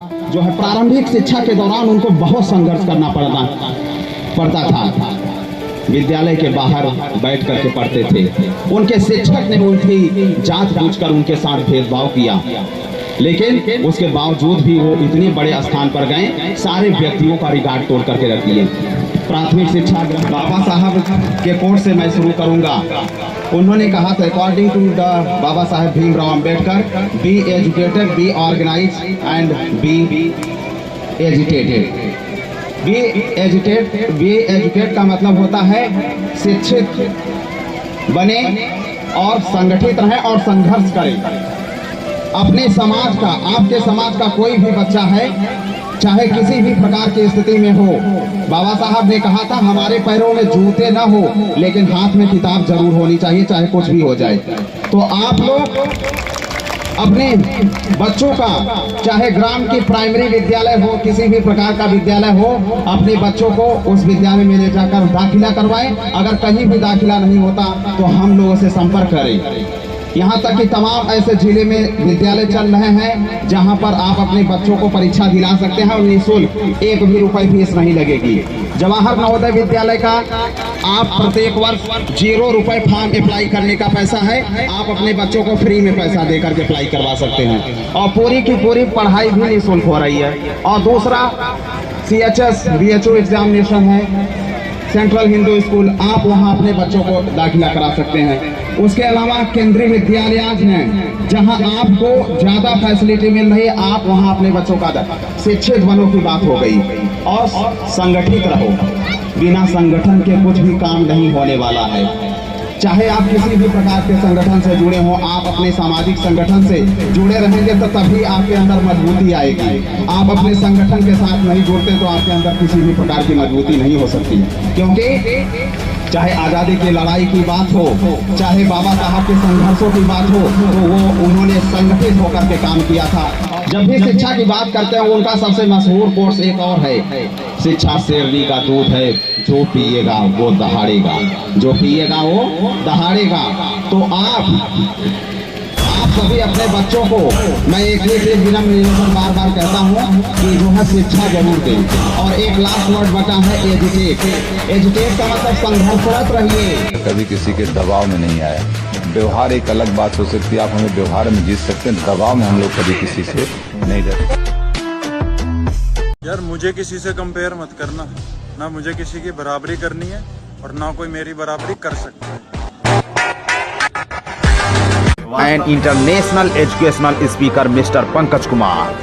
जो है प्रारंभिक शिक्षा के दौरान उनको बहुत संघर्ष करना पड़ता था। विद्यालय के बाहर बैठ करके पढ़ते थे। उनके शिक्षक ने उनकी जांच बूझ कर उनके साथ भेदभाव किया, लेकिन उसके बावजूद भी वो इतने बड़े स्थान पर गए, सारे व्यक्तियों का रिकॉर्ड तोड़ करके रख लिए। प्राथमिक शिक्षा बाबा साहब के कोट से मैं शुरू करूंगा। उन्होंने कहा था, according to the Baba Saheb Bhimrao Ambedkar, be educated, be organise and be educated. Be educate का मतलब होता है शिक्षित बने और संगठित रहें और संघर्ष करें। अपने समाज का, आपके समाज का कोई भी बच्चा है, चाहे किसी भी प्रकार की स्थिति में हो, बाबा साहब ने कहा था हमारे पैरों में जूते ना हो लेकिन हाथ में किताब जरूर होनी चाहिए, चाहे कुछ भी हो जाए। तो आप लोग अपने बच्चों का, चाहे ग्राम की प्राइमरी विद्यालय हो, किसी भी प्रकार का विद्यालय हो, अपने बच्चों को उस विद्यालय में ले जाकर दाखिला करवाएं। अगर कहीं भी दाखिला नहीं होता तो हम लोगों से संपर्क करें। यहाँ तक कि तमाम ऐसे जिले में विद्यालय चल रहे हैं जहाँ पर आप अपने बच्चों को परीक्षा दिला सकते हैं और निःशुल्क, 1 भी रुपए फीस नहीं लगेगी। जवाहर नवोदय विद्यालय का आप प्रत्येक वर्ष 0 रुपए फॉर्म अप्लाई करने का पैसा है, आप अपने बच्चों को फ्री में पैसा देकर के अप्लाई करवा सकते हैं और पूरी की पूरी पढ़ाई भी निःशुल्क हो रही है। और दूसरा CHS BHO एग्जामिनेशन है, सेंट्रल हिंदू स्कूल, आप वहाँ अपने बच्चों को दाखिला करा सकते हैं। उसके अलावा केंद्रीय विद्यालय हैं जहां आपको ज्यादा फैसिलिटी मिल रही है, आप वहां अपने बच्चों का शिक्षित बनो की बात हो गई। और संगठित रहो, बिना संगठन के कुछ भी काम नहीं होने वाला है। चाहे आप किसी भी प्रकार के संगठन से जुड़े हो, आप अपने सामाजिक संगठन से जुड़े रहेंगे तो तभी आपके अंदर मजबूती आएगी। आप अपने संगठन के साथ नहीं जुड़ते तो आपके अंदर किसी भी प्रकार की मजबूती नहीं हो सकती, क्योंकि चाहे आज़ादी की लड़ाई की बात हो, चाहे बाबा साहब के संघर्षों की बात हो, तो वो उन्होंने संगठित होकर के काम किया था। जब भी शिक्षा की बात करते हैं, उनका सबसे मशहूर कोर्स एक और है, शिक्षा शेरनी का दूध है, जो पिएगा वो दहाड़ेगा, जो पिएगा वो दहाड़ेगा। तो आप सभी अपने बच्चों को मैं एक विनम्र निवेदन बार बार कहता हूँ कि जो है शिक्षा जरूर दें। और एक लास्ट वर्ड बचा है, एजुकेट। एजुकेट का मतलब संघर्षरत रहिए। कभी किसी के दबाव में नहीं आया। व्यवहार एक अलग बात हो सकती है, आप हमें व्यवहार में जीत सकते हैं, दबाव में हम लोग कभी किसी से नहीं डरते। यार मुझे किसी से कंपेयर मत करना, ना मुझे किसी की बराबरी करनी है और ना कोई मेरी बराबरी कर सकता है। and international educational speaker Mr. Pankaj Kumar.